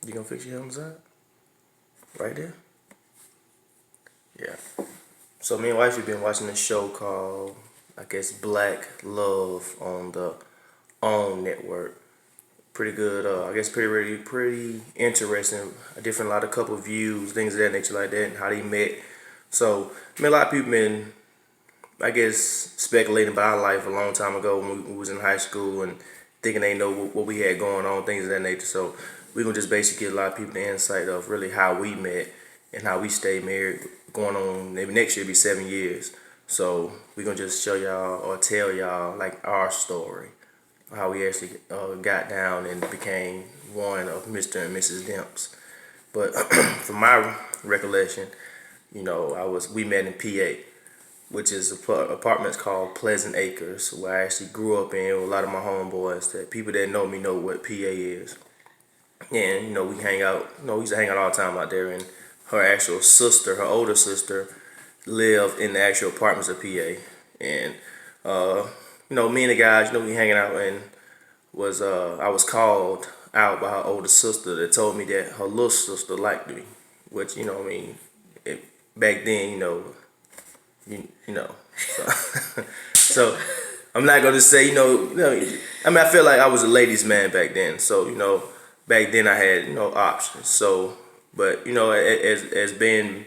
You gonna fix your helmet side? Right there? Yeah. So me and wife have been watching this show called, I guess, Black Love on the OWN network. Pretty good. I guess pretty interesting. A different lot of couple views, things of that nature like that, and how they met. So I mean, a lot of people been, I guess, speculating about our life a long time ago when we was in high school and thinking they know what we had going on, things of that nature. So we're gonna just basically get a lot of people the insight of really how we met and how we stayed married. Going on maybe next year be 7 years. So we're gonna just show y'all or tell y'all like our story, how we actually got down and became one of Mr. and Mrs. Demps. But from my recollection, we met in PA, which is apartments called Pleasant Acres, where I actually grew up in with a lot of my homeboys. That people that know me know what PA is, and we hang out. We used to hang out all the time out there. And her actual sister, her older sister, lived in the actual apartments of PA. And me and the guys, we hanging out, and I was called out by her older sister that told me that her little sister liked me, which back then, you know. So, so I'm not gonna say, I mean, I feel like I was a ladies' man back then. So, back then I had, options. So, but as being,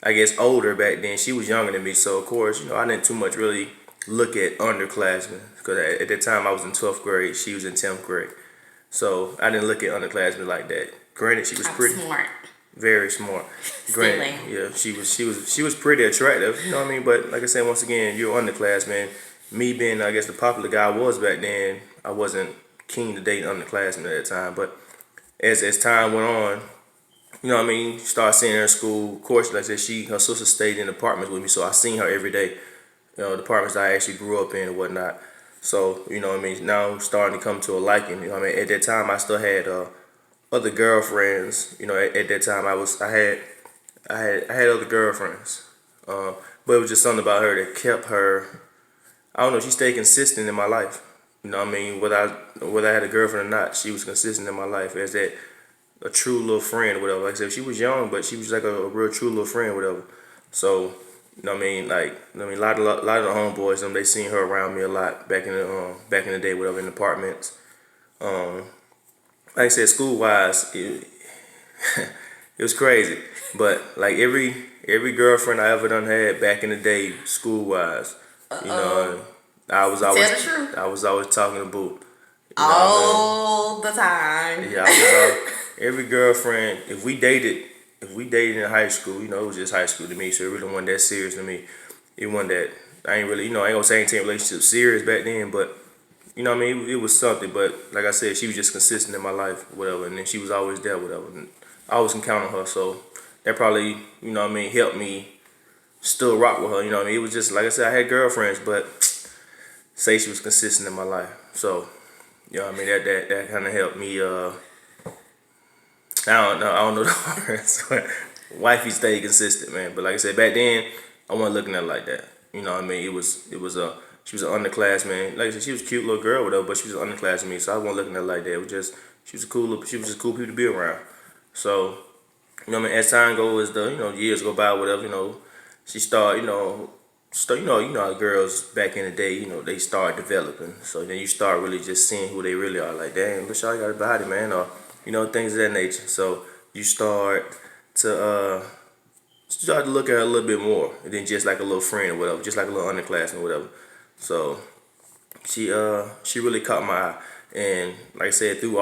I guess, older back then, she was younger than me. So of course, I didn't too much really look at underclassmen because at that time I was in 12th grade, she was in 10th grade. So I didn't look at underclassmen like that. Granted, she was pretty smart. very smart. Granted, yeah, she was pretty attractive, you know what I mean? But like I said, once again, you're underclassman. Me being, I guess, the popular guy I was back then, I wasn't keen to date underclassmen at that time. But as time went on, start seeing her in school. Of course, like I said, her sister stayed in apartments with me, so I seen her every day. The apartments I actually grew up in and whatnot. So, now I'm starting to come to a liking. At that time I still had other girlfriends. At that time I had other girlfriends. But it was just something about her that kept her. I don't know. She stayed consistent in my life. Whether I had a girlfriend or not, she was consistent in my life as that a true little friend or whatever. Like I said, she was young, but she was like a real true little friend or whatever. So, a lot of the homeboys, they seen her around me a lot back in the day, whatever, in apartments. Like I said, school wise, it was crazy. But like every girlfriend I ever done had back in the day, school wise, I was always Tell the truth. I was always talking to Boo. All the time. Yeah, every girlfriend. If we dated in high school, it was just high school to me. So it really wasn't that serious to me. It wasn't that I ain't really, I ain't gonna say I ain't taking relationships serious back then, but it was something. But like I said, she was just consistent in my life, whatever. And then she was always there, whatever. And I always can count on her. So that probably, helped me still rock with her. It was just like I said, I had girlfriends, but say she was consistent in my life. So that kind of helped me. I don't know the words. Wifey stayed consistent, man. But like I said, back then I wasn't looking at it like that. It was she was an underclassman. Like I said, she was a cute little girl, whatever. But she was an underclassman me, so I wasn't looking at it like that. It was just she was just cool people to be around. So as time goes, the years go by, whatever. She started, how girls back in the day, they start developing. So then you start really just seeing who they really are. Like, damn, look, y'all got a body, man, or things of that nature. So you to start to look at her a little bit more than just like a little friend or whatever, just like a little underclassman or whatever. So she really caught my eye, and like I said, through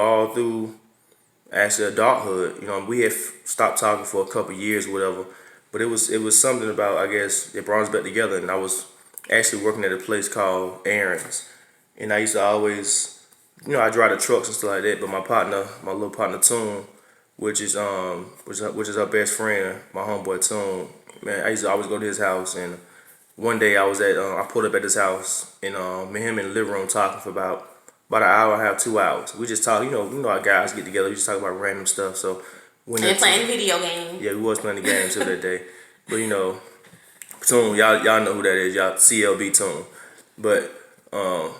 actually adulthood, we had stopped talking for a couple years or whatever. But it was something about, I guess, that brought us back together. And I was actually working at a place called Aaron's, and I used to always, I drive the trucks and stuff like that. But my little partner Toon, which is her best friend, my homeboy Toon, man, I used to always go to his house. And one day I pulled up at his house, and me and him in the living room talking for about an hour and a half, 2 hours. We just talk, our guys get together. We just talk about random stuff. So And playing video games. yeah, we was playing the games till that day. But Toon, y'all know who that is. Y'all CLB Toon. But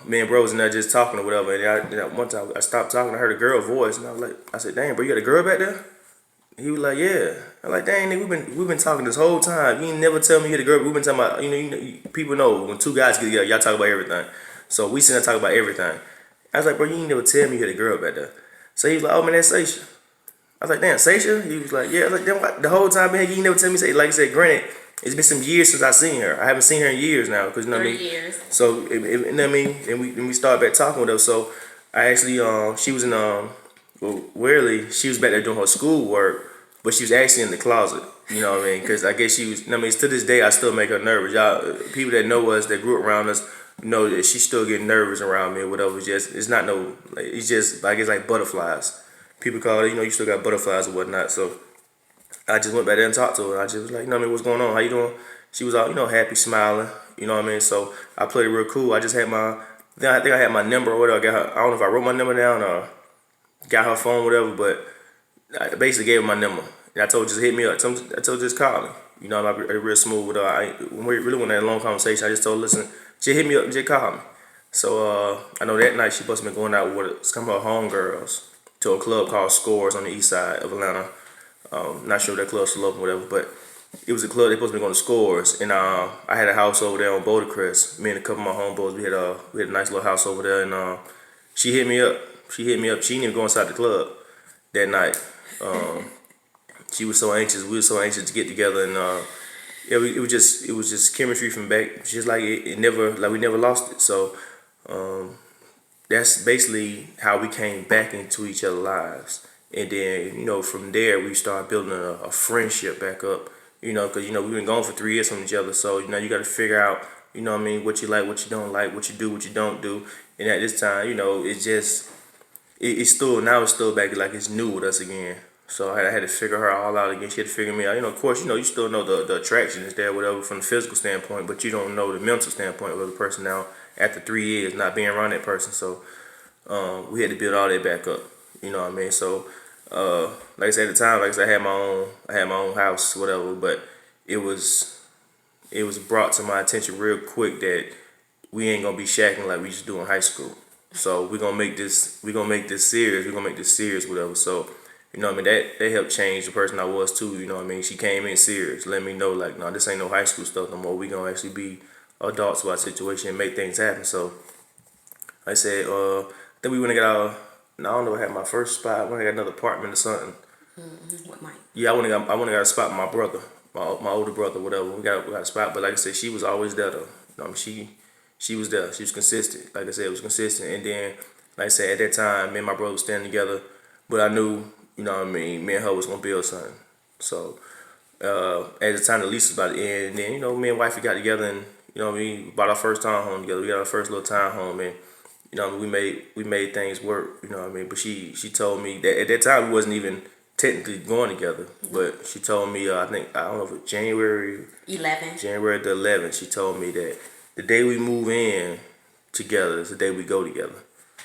me and bro was in there just talking or whatever. And one time I stopped talking, I heard a girl voice, and I said, "Dang, bro, you got a girl back there?" He was like, "Yeah." I'm like, "Dang, nigga, we've been talking this whole time. You ain't never tell me you had a girl. We've been talking about, people know when two guys get together, y'all talk about everything. So we sit there talk about everything." I was like, "Bro, you ain't never tell me you had a girl back there." So he was like, "Oh man, that's Saasha." I was like, "Damn, Saasha?" He was like, "Yeah." I was like, "Damn, the whole time, man, you ain't never tell me." Say, like I said, granted, it's been some years since I seen her. I haven't seen her in years now, cause you know what I mean. 3 years. So you know what I mean, and we started back talking with her. So I actually she was in well, weirdly she was back there doing her schoolwork, but she was actually in the closet. You know what I mean? Because I guess she was. I mean, to this day, I still make her nervous. Y'all, people that know us, that grew up around us, know that she still getting nervous around me or whatever. It's not no. Like, it's just like it's like butterflies. People call it. You still got butterflies or whatnot. So I just went back there and talked to her. I just was like, you know what I mean, what's going on? How you doing? She was all, happy, smiling. You know what I mean? So I played it real cool. I just had I think I had my number or whatever. I don't know if I wrote my number down or got her phone, whatever, but I basically gave her my number. And I told her just hit me up. I told her just call me. You know, I'm real smooth with her. We really went in a long conversation. I just told her, listen, just hit me up and just call me. So I know that night she supposed to be going out with some of her homegirls to a club called Scores on the east side of Atlanta. Not sure if that club's still open, whatever, but it was a club they supposed to be going to Scores, and I had a house over there on Bouldercrest. Me and a couple of my homeboys, we had a nice little house over there, and she hit me up. She didn't even go inside the club that night. She was so anxious. We were so anxious to get together, and yeah, it was just chemistry from back. Just like it never, like we never lost it. So that's basically how we came back into each other's lives. And then, from there, we started building a friendship back up, because, we've been gone for 3 years from each other. So, you got to figure out, what I mean, what you like, what you don't like, what you do, what you don't do. And at this time, it's just, now it's still back like it's new with us again. So I had to figure her all out again. She had to figure me out. Of course, you still know the attraction is there, whatever, from the physical standpoint, but you don't know the mental standpoint of the person now after 3 years not being around that person. So we had to build all that back up. You know what I mean? So like I said at the time, like I said, I had my own house, whatever, but it was brought to my attention real quick that we ain't gonna be shacking like we used to do in high school. So we're gonna make this serious. We're gonna make this serious, whatever. So, what I mean, that helped change the person I was too. You know what I mean? She came in serious, let me know like, no, this ain't no high school stuff no more. We gonna actually be adults about the situation and make things happen. So like I said, I think we went and got our. I don't know. I had my first spot. I went and got another apartment or something. What Mike? Yeah, I went and got a spot with my brother, my older brother, whatever. We got a spot, but like I said, she was always there though. I mean, she was there. She was consistent. Like I said, it was consistent. And then, like I said, at that time, me and my brother was standing together, but I knew, what I mean, me and her was gonna build something. So at the time, the lease was about to end, and then me and wifey got together, and we bought our first town home together. We got our first little town home, and we made things work. You know what I mean? But she told me that at that time we wasn't even technically going together. But she told me I don't know if it was January 11. January the 11th. She told me that the day we move in together is the day we go together.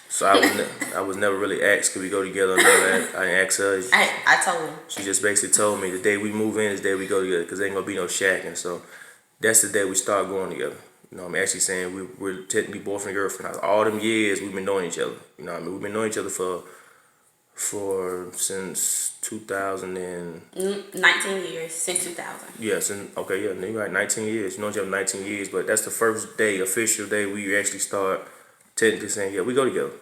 So I was never really asked could we go together or none of that. I didn't ask her. I told him. She just basically told me the day we move in is the day we go together because there ain't gonna be no shacking. So that's the day we start going together. I'm actually saying we're technically boyfriend and girlfriend. All them years we've been knowing each other. We've been knowing each other for since 2000 and 19 years since 2000. yeah, you're right, 19 years. You know each other 19 years, but that's the first day, official day, we actually start technically saying, yeah, we go together.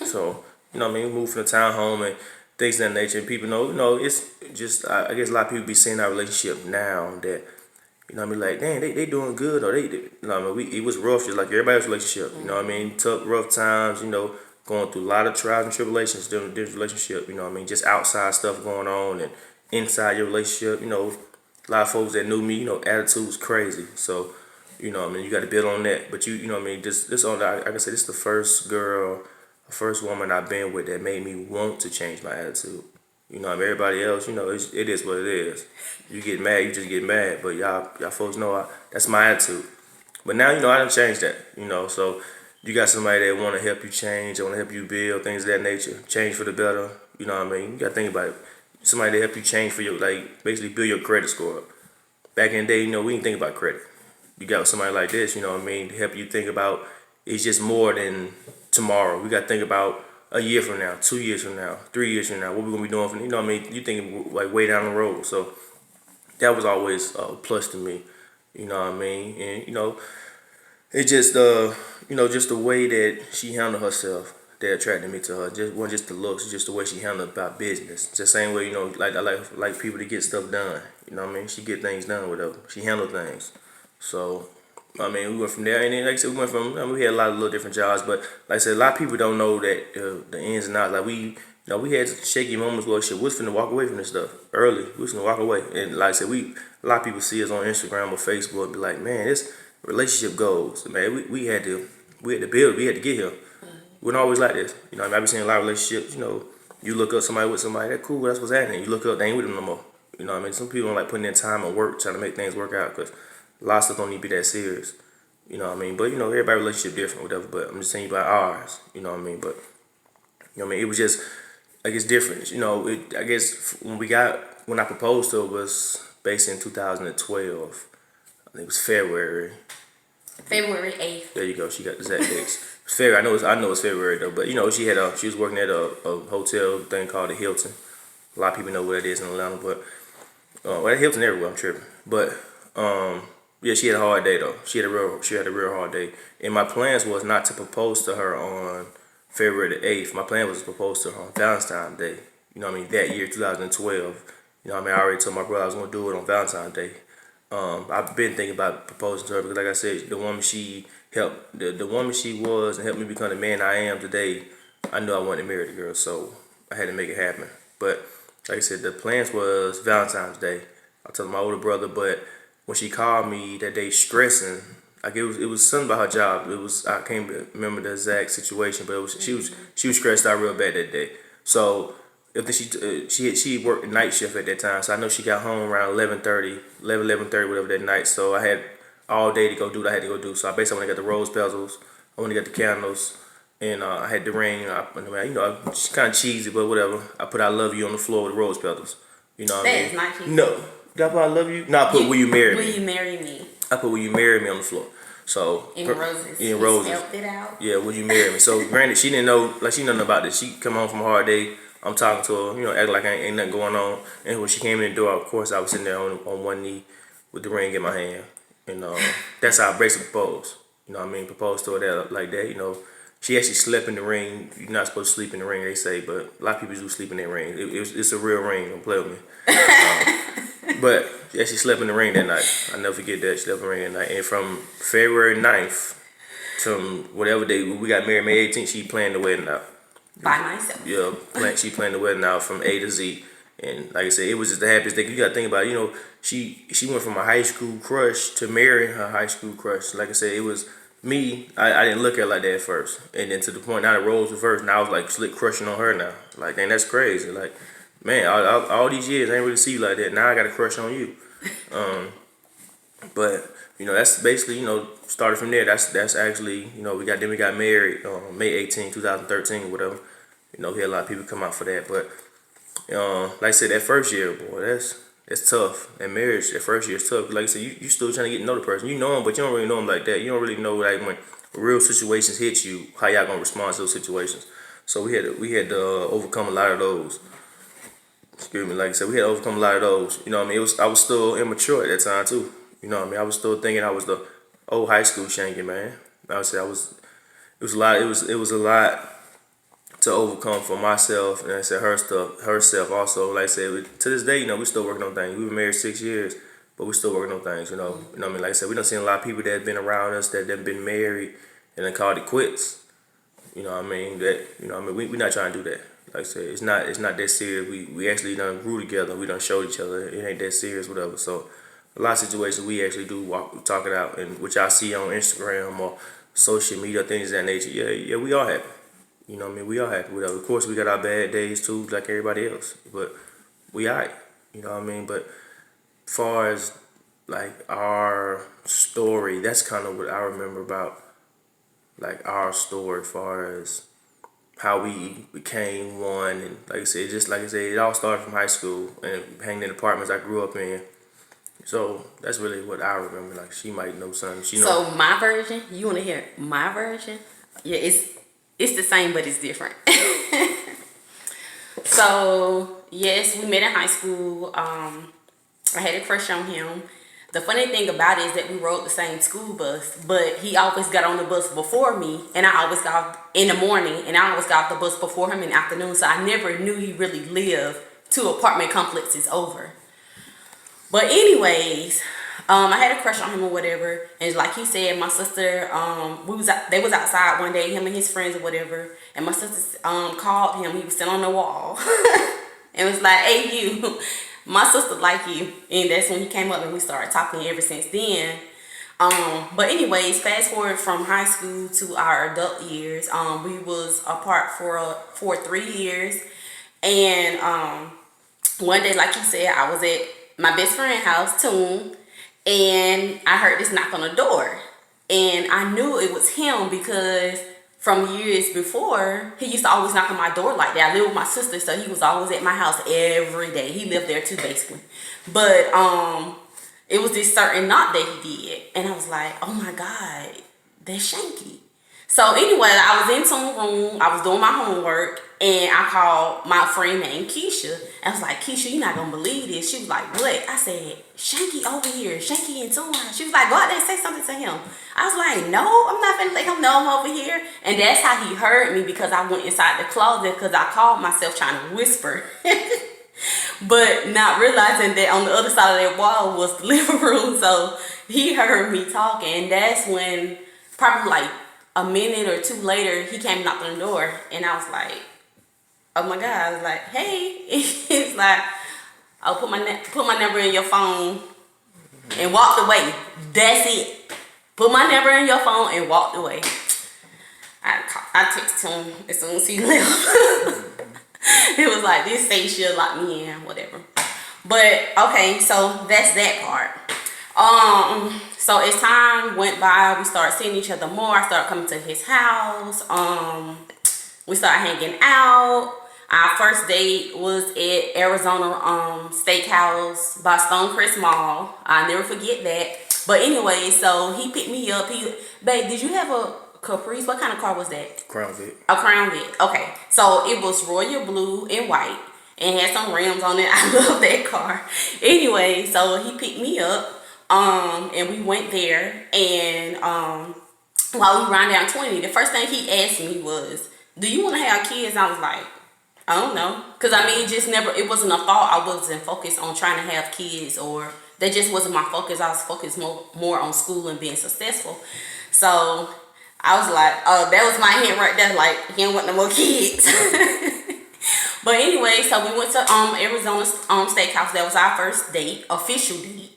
So, we moved from the townhome and things of that nature. And people know, it's just I guess a lot of people be seeing our relationship now that. Like, dang, they doing good, or it was rough, just like everybody's relationship. Tough, rough times, going through a lot of trials and tribulations during this relationship, just outside stuff going on and inside your relationship, a lot of folks that knew me, attitude was crazy. So, you got to build on that. But this on, like I said, this is the first first woman I've been with that made me want to change my attitude. Everybody else, it is what it is. You get mad, you just get mad. But y'all folks know that's my attitude. But now, I done changed that. So you got somebody that want to help you change, want to help you build things of that nature, change for the better. You got to think about it. Somebody to help you change for your, basically build your credit score up. Back in the day, we didn't think about credit. You got somebody like this, to help you think about, it's just more than tomorrow. We got to think about a year from now, 2 years from now, 3 years from now, what we're gonna be doing for, you know what I mean? You thinking like way down the road. So that was always a plus to me. You know what I mean? And it's just just the way that she handled herself that attracted me to her. Just wasn't just the looks, it's just the way she handled about business. It's the same way, like I like people to get stuff done. You know what I mean? She get things done with her. She handled things. So I mean, we went from there, and then like I said, we went from. I mean, we had a lot of little different jobs, but like I said, a lot of people don't know that the ins and outs. Like we had shaky moments where shit, we was finna walk away from this stuff early. We was finna walk away, and like I said, a lot of people see us on Instagram or Facebook and be like, man, this relationship goals. Man, we had to build, we had to get here. We don't always like this. You know, I mean, I've been seeing a lot of relationships. You look up somebody with somebody, that cool, that's what's happening. You look up, they ain't with them no more. You know what I mean? Some people don't like putting in time and work trying to make things work out because a lot of stuff don't need to be that serious. You know what I mean? But everybody's relationship different, whatever. But I'm just saying about ours. You know what I mean? But what I mean, it was just, I guess, different. I guess when I proposed to her was based in 2012. I think it was February. February 8th. There you go. She got the exact dates. It's February. I know it's February though. But she was working at a hotel thing called the Hilton. A lot of people know what it is in Atlanta, but well, Hilton everywhere. I'm tripping. But yeah, she had a hard day though. She had a real hard day. And my plans was not to propose to her on February the 8th. My plan was to propose to her on Valentine's Day. You know what I mean? That year, 2012. You know what I mean? I already told my brother I was gonna do it on Valentine's Day. I've been thinking about proposing to her because, like I said, the woman she helped, the woman she was and helped me become the man I am today. I knew I wanted to marry the girl, so I had to make it happen. But like I said, the plans was Valentine's Day. I told my older brother, but when she called me that day stressing, like it was something about her job. I can't remember the exact situation, but she was stressed out real bad that day. So if she worked the night shift at that time, so I know she got home around 11:30, whatever that night. So I had all day to go do what I had to go do. So I basically went and got the rose petals, I went and got the candles, and I had the ring. It's kind of cheesy, but whatever. I put "I love you" on the floor with rose petals. You know what I mean? That is not cheesy. No, did I put "I love you"? No, I put "Will you marry me"? Will you marry me? I put "Will you marry me" on the floor. So In roses. in roses. Spelled it out. Yeah, will you marry me? So granted, she didn't know, like she didn't know about this. She come home from a hard day. I'm talking to her, acting like ain't nothing going on. And when she came in the door, of course, I was sitting there on one knee with the ring in my hand. And that's how I basically proposed. You know what I mean? Proposed to her like that. She actually slept in the ring. You're not supposed to sleep in the ring, they say, but a lot of people do sleep in their ring. It's a real ring. Don't play with me. But she actually slept in the ring that night. I never forget that. She slept in the ring that night. And from February 9th to whatever day we got married, May 18th, she planned the wedding out. By myself. Yeah, she planned the wedding out from A to Z. And like I said, it was just the happiest thing. You gotta think about it. She went from a high school crush to marrying her high school crush. Like I said, it was me. I didn't look at her like that at first. And then to the point now the roles reversed. Now I was like slick crushing on her now. Like, dang, that's crazy. Like, man, all these years I ain't really see you like that. Now I got a crush on you. But that's basically started from there. That's actually we got married May 18, 2013, whatever. We had a lot of people come out for that. But like I said, that first year, boy, that's tough. That marriage, that first year is tough. Like I said, you still trying to get to know the person. You know them, but you don't really know them like that. You don't really know like when real situations hit you, how y'all gonna respond to those situations. So we had to overcome a lot of those. Excuse me, like I said, we had to overcome a lot of those. You know what I mean? I was still immature at that time too. You know what I mean? I was still thinking I was the old high school Shanky, man. I would say it was a lot. It was a lot to overcome for myself, and I said herself also. Like I said, to this day, we're still working on things. We've been married 6 years, but we're still working on things. You know what I mean? Like I said, we done seen a lot of people that have been around us that have been married and then called it quits. You know what I mean? We're not trying to do that. Like I said, it's not that serious. We actually done grew together. We done showed each other it ain't that serious, whatever. So a lot of situations we actually do talk it out, and which I see on Instagram or social media, things of that nature. Yeah, we all happy. You know what I mean? We all happy. Whatever. Of course, we got our bad days too, like everybody else. But we alright. You know what I mean? But as far as like our story, that's kind of what I remember about like our story, as far as how we became one. And like I said, it all started from high school and hanging in apartments I grew up in. So that's really what I remember. Like she might know something. She know. So my version, you want to hear my version? Yeah, it's the same, but it's different. So yes, we met in high school. I had a crush on him. The funny thing about it is that we rode the same school bus, but he always got on the bus before me, and I always got off in the morning, and I always got off the bus before him in the afternoon. So I never knew he really lived 2 apartment complexes over. But anyways, I had a crush on him or whatever, and like he said, my sister, they was outside one day, him and his friends or whatever, and my sister called him. He was sitting on the wall, and was like, "Hey, you, my sister like you," and that's when he came up and we started talking. Ever since then. But anyways, fast forward from high school to our adult years, we was apart for 3 years, and one day, like you said, I was at my best friend's house, Toon, and I heard this knock on the door. And I knew it was him because from years before, he used to always knock on my door like that. I lived with my sister, so he was always at my house every day. He lived there too, basically. But it was this certain knock that he did. And I was like, oh my God, that's Shanky. So anyway, I was in some room, I was doing my homework, and I called my friend named Keisha. I was like, Keisha, you're not gonna believe this. She was like, what? I said, Shanky over here, Shanky and Saasha. She was like, go out there and say something to him. I was like, no, I'm not gonna let him know I'm over here. And that's how he heard me, because I went inside the closet because I called myself trying to whisper. But not realizing that on the other side of that wall was the living room. So he heard me talking, and that's when probably like a minute or two later, he came and knocked on the door, and I was like, oh my God. I was like, hey. He's like, I'll put my number in your phone and walked away. That's it. Put my number in your phone and walked away. I texted him as soon as he left. It was like, this state should lock me in, whatever. But okay, so that's that part. So as time went by, we started seeing each other more. I started coming to his house. We started hanging out. Our first date was at Arizona Steakhouse by Stonecrest Mall. I'll never forget that. But anyway, so he picked me up. Babe, did you have a Caprice? What kind of car was that? Crown Vic. A Crown Vic. Okay. So it was royal blue and white and had some rims on it. I love that car. Anyway, so he picked me up. And we went there, and while we ran down 20, the first thing he asked me was, do you want to have kids? I was like, I don't know. Because I mean, it wasn't a thought. I wasn't focused on trying to have kids, or that just wasn't my focus. I was focused more on school and being successful. So I was like, oh, that was my hint right there. Like, he don't want no more kids. But anyway, so we went to Arizona Steakhouse. That was our first date, official date.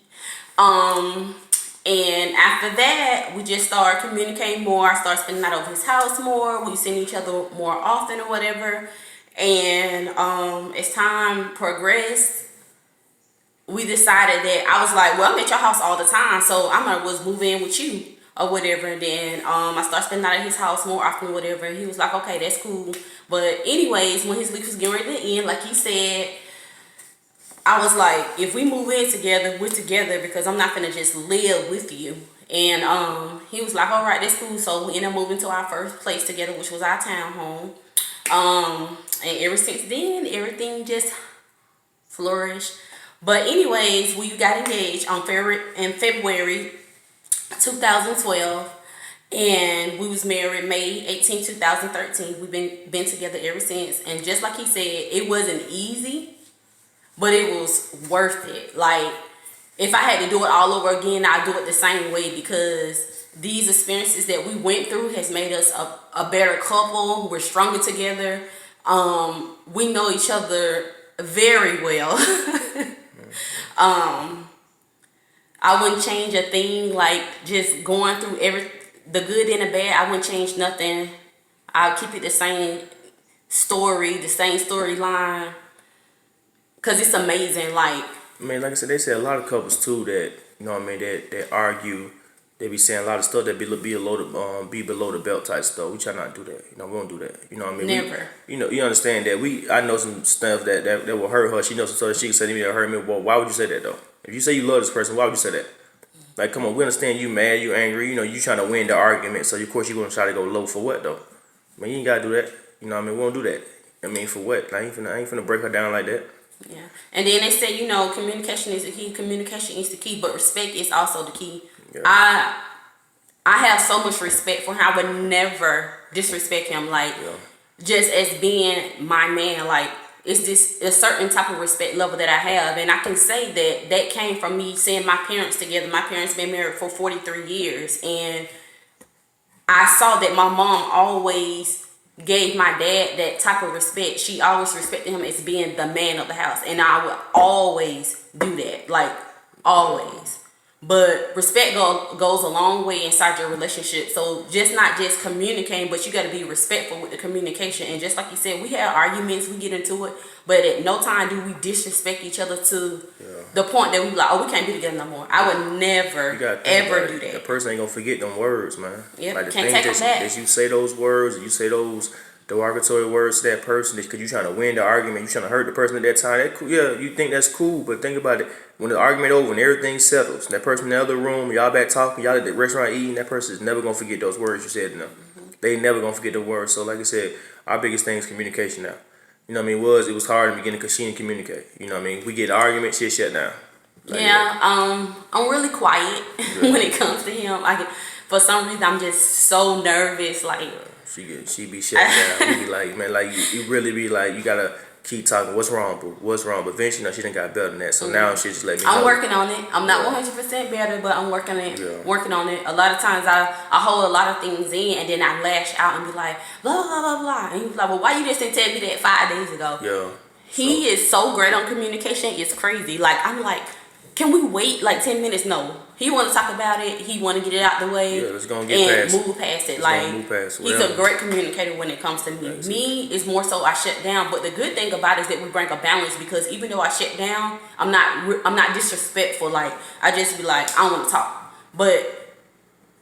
And after that, we just started communicating more. I started spending night over his house more. We seen each other more often or whatever. And as time progressed, we decided that I was like, well, I'm at your house all the time, so I might as well move in with you or whatever. And then I started spending night at his house more often or whatever. And he was like, okay, that's cool. But anyways, when his lease was getting ready to end, like he said, I was like, if we move in together, we're together, because I'm not gonna just live with you. And he was like, all right, that's cool. So we ended up moving to our first place together, which was our townhome. And ever since then, everything just flourished. But anyways, we got engaged in February 2012, and we was married May 18, 2013. We've been together ever since. And just like he said, it wasn't easy, but it was worth it. Like, if I had to do it all over again, I'd do it the same way, because these experiences that we went through has made us a better couple. We're stronger together. We know each other very well. I wouldn't change a thing. Like, just going through the good and the bad, I wouldn't change nothing. I'll keep it the same story, the same storyline. Cause it's amazing. Like, I mean, like I said, they say a lot of couples too that, you know what I mean, that argue. They be saying a lot of stuff that be below the belt type stuff. We try not to do that. You know, we don't do that. You know what I mean? never. You understand that I know some stuff that will hurt her. She knows some stuff that she can say to me that hurt me. Well, why would you say that though? If you say you love this person, why would you say that? Like, come on, we understand you mad, you angry, you know, you trying to win the argument, so of course you're gonna try to go low for what though? I mean, you ain't gotta do that. You know what I mean? We won't do that. I mean, for what? I ain't finna break her down like that. Yeah. And then they say, communication is the key. Communication is the key, but respect is also the key. Yeah. I have so much respect for him. I would never disrespect him. Like, just as being my man, like, it's this a certain type of respect level that I have. And I can say that came from me seeing my parents together. My parents been married for 43 years. And I saw that my mom always gave my dad that type of respect. She always respected him as being the man of the house. And I would always do that. Like, always. But respect goes a long way inside your relationship. So not just communicating, but you got to be respectful with the communication. And just like you said, we have arguments, we get into it, but at no time do we disrespect each other to the point that we like, oh, we can't be together no more. I would never ever do that. The person ain't gonna forget them words, man. Yep, like the can't things take them back. that you say those words, you say those derogatory words to that person because you trying to win the argument, you trying to hurt the person at that time. That cool, yeah, you think that's cool, but think about it. When the argument over and everything settles, that person in the other room, y'all back talking, y'all at the restaurant eating, that person is never gonna forget those words you said to them. They never gonna forget the words. So like I said, our biggest thing is communication now. You know what I mean? It was hard in the beginning because she didn't communicate. You know what I mean? We get an argument, shit shut down. Like, I'm really quiet when it comes to him. For some reason, I'm just so nervous. Like, she be shut down. We be like, man, like you really be like, you gotta keep talking. What's wrong, boo? What's wrong? But eventually, she done got better than that. So now she just let me know. I'm working on it. I'm not 100% better, but I'm working on it. Yeah. Working on it. A lot of times, I hold a lot of things in, and then I lash out and be like, blah blah blah blah. And he's like, well, why you just didn't tell me that 5 days ago? Yeah. He is so great on communication. It's crazy. Like, I'm like, can we wait like 10 minutes? No. He want to talk about it. He want to get it out the way. Yeah, let's go and get past move past it. Like, he's a great communicator when it comes to me. Exactly. Me is more so I shut down. But the good thing about it is that we bring a balance because even though I shut down, I'm not disrespectful. Like, I just be like, I don't want to talk. But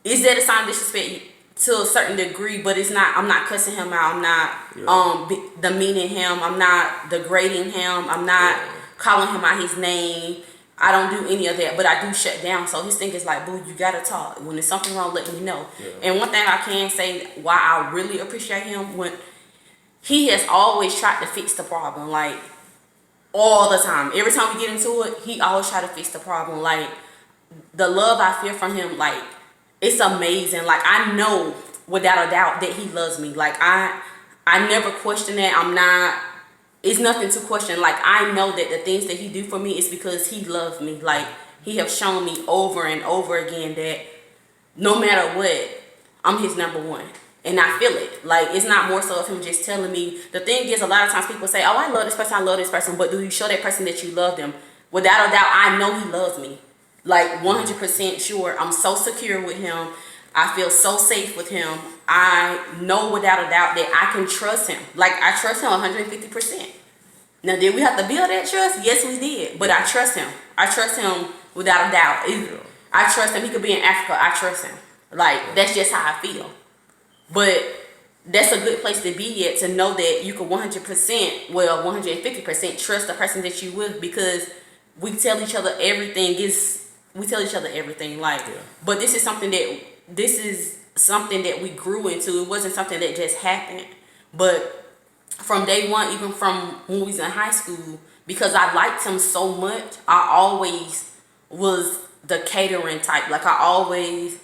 is that a sign of disrespect? To a certain degree, but it's not. I'm not cussing him out. I'm not demeaning him. I'm not degrading him. I'm not calling him out his name. I don't do any of that, but I do shut down. So his thing is like, boo, you gotta talk. When there's something wrong, let me know. Yeah. And one thing I can say why I really appreciate him, when he has always tried to fix the problem, like all the time. Every time we get into it, he always try to fix the problem. Like, the love I feel from him, like, it's amazing. Like, I know without a doubt that he loves me. Like, I never question that. It's nothing to question. Like, I know that the things that he do for me is because he loves me. Like, he have shown me over and over again that no matter what, I'm his number one. And I feel it. Like, it's not more so of him just telling me. The thing is, a lot of times people say, oh, I love this person. But do you show that person that you love them? Without a doubt, I know he loves me. Like, 100% sure. I'm so secure with him. I feel so safe with him. I know without a doubt that I can trust him. Like, I trust him 150%. Now, did we have to build that trust? Yes, we did. But I trust him. I trust him without a doubt. I trust him. He could be in Africa. I trust him. Like, that's just how I feel. But that's a good place to be at, to know that you can 150% trust the person that you with, because we tell each other everything. Like, but this is something that we grew into. It wasn't something that just happened. But from day one, even from when we was in high school, because I liked him so much, I always was the catering type. Like, I always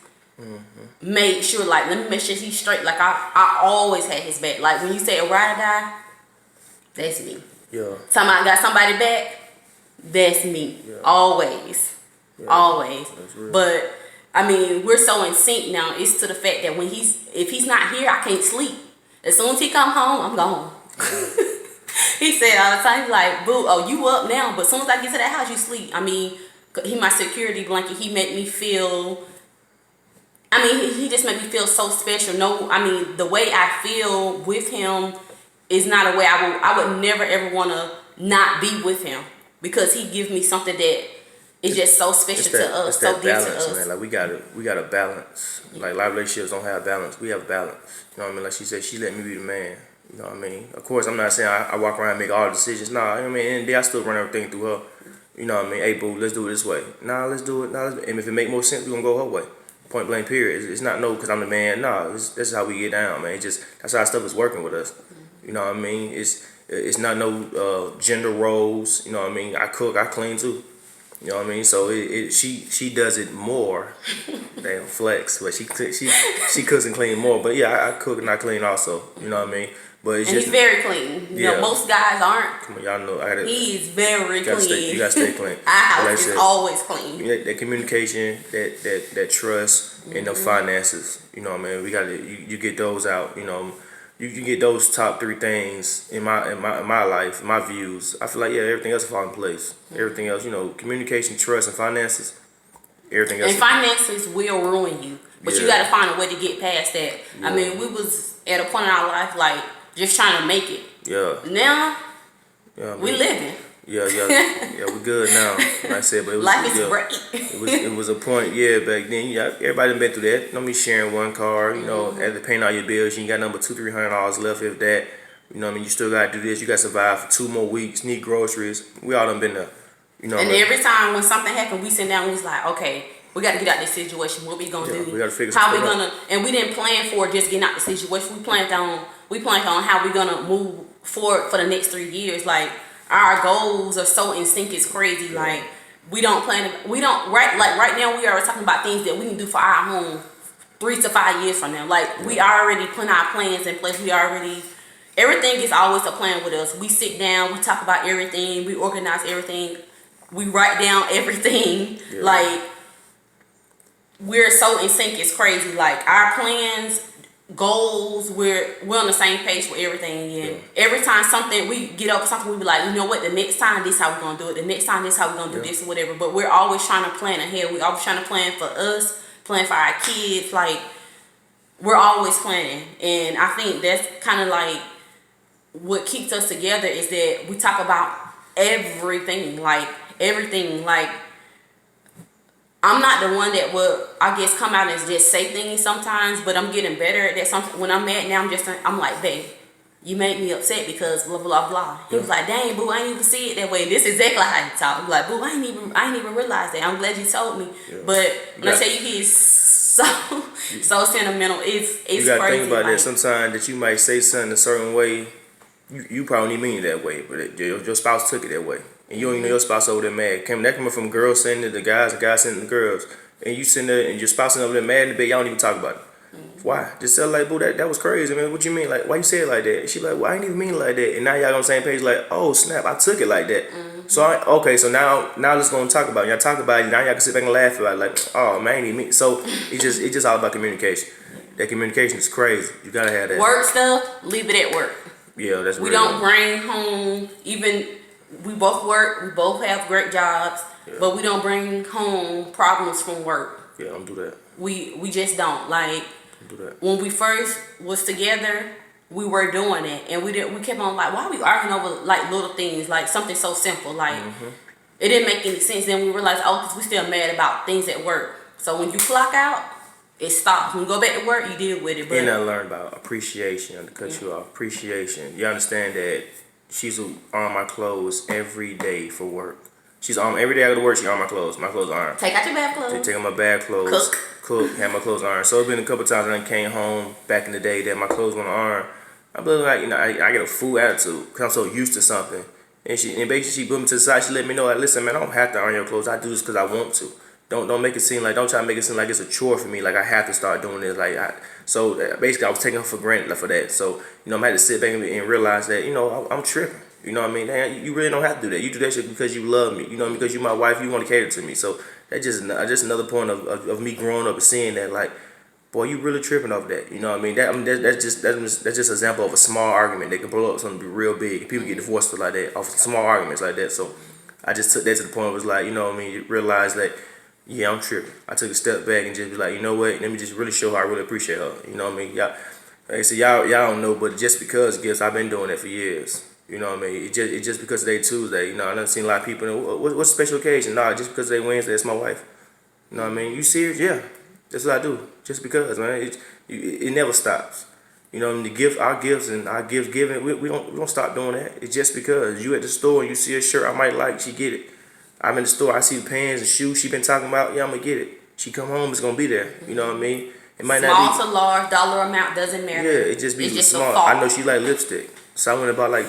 made sure, like, let me make sure he's straight. Like, I always had his back. Like, when you say a ride or die, that's me. Yeah. Time I got somebody back, that's me. Yeah. Always. Yeah. Always. But I mean, we're so in sync now. It's to the fact that if he's not here, I can't sleep. As soon as he come home, I'm gone. He said all the time, he's like, boo, oh, you up now, but as soon as I get to that house, you sleep. I mean, he my security blanket. He make me feel, he just made me feel so special. No, I mean, the way I feel with him is not a way I would never ever want to not be with him, because he gives me something that is just so special to us, so dear to us. Man. Like, we gotta balance. Like, a lot of relationships don't have balance. We have balance. You know what I mean? Like she said, she let me be the man. You know what I mean? Of course, I'm not saying I walk around and make all the decisions. Nah, I mean, in the day, I still run everything through her. You know what I mean? Hey, boo, let's do it this way. Nah, let's do it. Nah, and if it make more sense, we gonna go her way. Point blank, period. It's not no because I'm the man. Nah, this is how we get down, man. That's how stuff is working with us. You know what I mean? It's not no gender roles. You know what I mean? I cook, I clean too. You know what I mean? So she does it more. Damn flex, but she cooks and clean more. But yeah, I cook and I clean also. You know what I mean? But it's And just he's very clean. You know, most guys aren't. come on, y'all know I gotta. He is very clean. You gotta stay clean. Our house Like I is said, always clean. that communication, that trust, and the finances. You know what I mean? We gotta you get those out. You know, you get those top three things in my life, my views. I feel like everything else will fall in place. Everything else, you know, communication, trust, and finances. Everything else. And finances will ruin you, but you got to find a way to get past that. Yeah. I mean, we was at a point in our life like just trying to make it. Yeah. Now, Yeah. we living. Yeah, we good now. Like I said, but it was, Life is great. it was a point, back then. Yeah, everybody done been through that. Don't be sharing one car, you know, after paying all your bills, you ain't got number $200-300 left if that. You know what I mean? You still gotta do this, you gotta survive for 2 more weeks, need groceries. We all done been there. You know. And every time when something happened, we sit down and we was like, okay, we got to get out this situation. What we gonna do? We gotta figure how we something gonna? And we didn't plan for just getting out the situation. We planned on how we gonna move forward for the next 3 years. Like our goals are so in sync, it's crazy. Yeah. Like we don't right now we are talking about things that we can do for our home 3 to 5 years from now. Like we already put our plans in place. Everything is always a plan with us. We sit down, we talk about everything, we organize everything, we write down everything. Yeah. Like we're so in sync, it's crazy. Like our plans, goals, we're on the same page for everything. And every time we get up something, we be like, you know what, the next time this how we're gonna do it, the next time this how we're gonna do this or whatever. But we're always trying to plan ahead. We always trying to plan for us, plan for our kids. Like we're always planning. And I think that's kind of like what keeps us together is that we talk about everything. Like I'm not the one that will, I guess, come out and just say things sometimes, but I'm getting better at that. When I'm mad now, I'm like, babe, you made me upset because blah, blah, blah. He was like, dang, boo, I ain't even see it that way. This is exactly how he talk. I'm like, boo, I ain't even realize that. I'm glad you told me. Yeah. But when I tell you he's so sentimental, it's crazy. You gotta think about that. Sometimes that you might say something a certain way, you probably mean it that way, but your spouse took it that way. And you don't even know your spouse over there mad. That coming from girls sending to the guys sending to the girls. And you sitting there and your spouse sitting over there mad in the bed, y'all don't even talk about it. Why? Just tell like, boo, that was crazy, man. What you mean? Like, why you say it like that? And she like, well, I didn't even mean it like that. And now y'all on the same page like, oh, snap, I took it like that. So now let's go and talk about it. Y'all talk about it, now y'all can sit back and laugh about it like, oh, man, I didn't even mean it. So it's just all about communication. That communication is crazy. You gotta have that. Work stuff, leave it at work. Yeah, that's we don't bring home, even we both work, we both have great jobs, but we don't bring home problems from work. Yeah, don't do that. We just don't. Like don't do that. When we first was together, we were doing it, and we kept on like, why are we arguing over like little things, like something so simple, like it didn't make any sense. Then we realized, oh, because we still mad about things at work. So when you clock out, it stops. When you go back to work, you deal with it. But and I learned about appreciation. To cut you off, appreciation. You understand that she's on my clothes every day for work. She's on every day I go to work. She on my clothes. My clothes iron. Take out your bad clothes. Take out my bad clothes. Cook. Have my clothes iron. So it's been a couple times when I came home back in the day that my clothes went iron. I'm like, I get a fool attitude because I'm so used to something. And basically she put me to the side. She let me know, like, listen, man, I don't have to iron your clothes. I do this because I want to. Don't make it seem like, don't try to make it seem like it's a chore for me. Like I have to start doing this. So basically I was taking her for granted for that. So, I had to sit back and realize that, I'm tripping. You know what I mean? You really don't have to do that. You do that shit because you love me. Because you're my wife, you want to cater to me. So that's just another point of me growing up and seeing that, like, boy, you really tripping off that. You know what I mean? That's just an example of a small argument that can blow up something real big. People get divorced for like that, off small arguments like that. So I just took that to the point where it was like, you realize that, yeah, I'm tripping. I took a step back and just be like, you know what? Let me just really show her I really appreciate her. You know what I mean? Y'all, like I said, y'all don't know, but just because gifts, I've been doing that for years. You know what I mean? It's just because today Tuesday. I done seen a lot of people. What's a special occasion? Nah, just because today Wednesday, it's my wife. You know what I mean? You serious? Yeah, that's what I do. Just because, man, it never stops. You know, our gifts and our gift giving, we don't stop doing that. It's just because you at the store and you see a shirt I might like, she get it. I'm in the store, I see the pants and shoes she been talking about. Yeah, I'm gonna get it. She come home, it's gonna be there. You know what I mean? It might Small not to large, dollar amount doesn't be. matter. Yeah, it just be It's just a small. I thought. know she like lipstick, so I went and bought like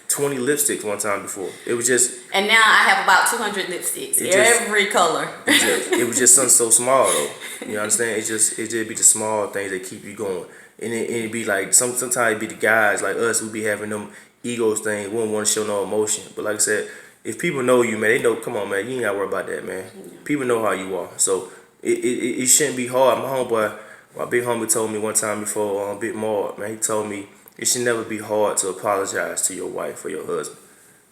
20 lipsticks one time before. It was just. And now I have about 200 lipsticks, every color. It was just something so small though. You understand? It just be the small things that keep you going. And it be like sometimes it be the guys like us who be having them egos things. We don't want to show no emotion. But like I said, if people know you, man, they know. Come on, man, you ain't gotta worry about that, man. People know how you are, so it shouldn't be hard. My homeboy, my big homie, told me one time before, Big Maud, man, he told me it should never be hard to apologize to your wife or your husband.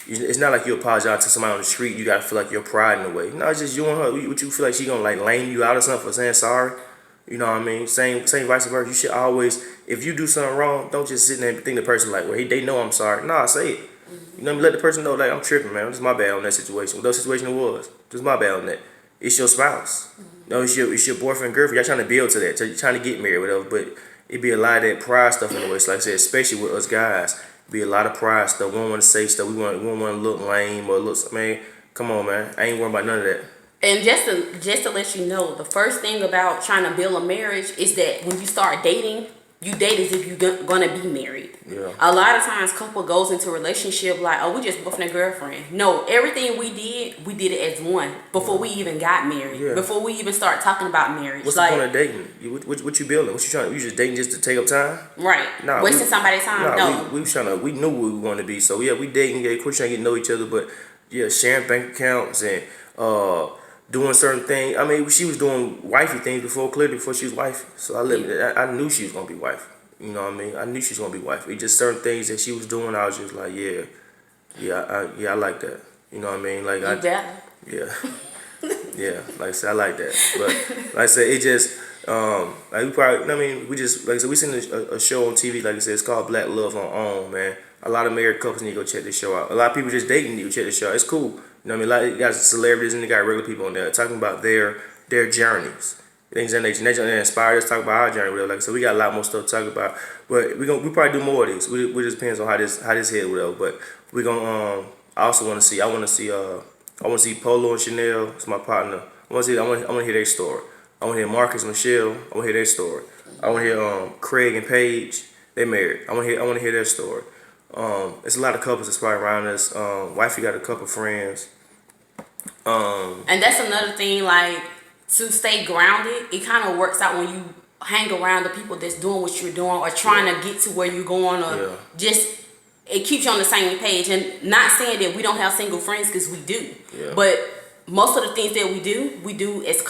It's not like you apologize to somebody on the street. You gotta feel like your pride in a way. No, it's just you and her. What you feel like she gonna like lame you out or something for saying sorry? You know what I mean? Same vice versa. You should always, if you do something wrong, don't just sit there and think the person like, well, they know I'm sorry. Nah, say it. You know what I mean? Let the person know like I'm tripping, man. This is my bad on that situation. Whatever situation it was, this is my bad on that. It's your spouse. No, it's your boyfriend, girlfriend. Y'all trying to build to that. So you're trying to get married, whatever. But it be a lot of that pride stuff in the way. So like I said, especially with us guys. Be a lot of pride stuff. We don't want to say stuff. We don't want to look lame or look. Man, come on, man. I ain't worried about none of that. And just to let you know, the first thing about trying to build a marriage is that when you start dating, you date as if you're gonna be married. Yeah. A lot of times, couple goes into a relationship like, oh, we just boyfriend and girlfriend. No, everything we did it as one before we even got married. Yeah. Before we even start talking about marriage. What's like, the point of dating? What you building? What you trying? You just dating just to take up time? Right. Nah, wasting somebody's time. No. We knew what we wanted to be. So yeah, we dating. Yeah, of course, trying to get to know each other. But yeah, sharing bank accounts and doing certain things. I mean, she was doing wifey things clearly before she was wifey. So I knew she was gonna be wifey. You know what I mean? I knew she was gonna be wifey. It just certain things that she was doing. I was just like, I like that. You know what I mean? Like yeah. Yeah, like I said, I like that. But like I said, it just like we probably. I mean, we just like I said, we seen a show on TV. Like I said, it's called Black Love on OWN, man. A lot of married couples need to go check this show out. A lot of people just dating need to check this show out. It's cool. You know what I mean? Like, you got celebrities and they got regular people on there talking about their journeys. Things that nature. They inspire us to talk about our journey. Whatever. Like so, we got a lot more stuff to talk about. But we probably do more of these. We just depends on how this head whatever. But we gonna I also want to see. I want to see Polo and Chanel. It's my partner. I want to hear their story. I want to hear Marcus and Michelle. I want to hear their story. I want to hear Craig and Paige. They married. I want to hear their story. It's a lot of couples that's probably around us. Wifey got a couple friends. And that's another thing, like, to stay grounded, it kind of works out when you hang around the people that's doing what you're doing or trying to get to where you're going or just, it keeps you on the same page. And not saying that we don't have single friends, because we do. Yeah. But most of the things that we do as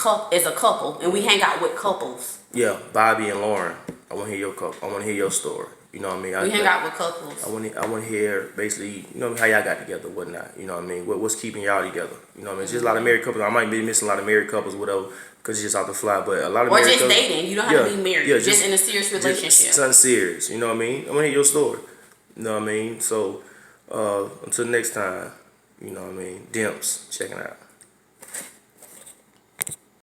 a couple, and we hang out with couples. Yeah, Bobby and Lauren. I want to hear your couple. I want to hear your story. You know what I mean? We hang out with couples. I want to hear basically, you know, how y'all got together, whatnot. You know what I mean? What's keeping y'all together? You know what I mean? It's just a lot of married couples. I might be missing a lot of married couples, whatever, because it's just off the fly. But a lot of or married just couples, dating. You don't have to be married. Yeah, just in a serious relationship. Something serious. You know what I mean? I want to hear your story. You know what I mean? So until next time, you know what I mean? Dimps, checking out.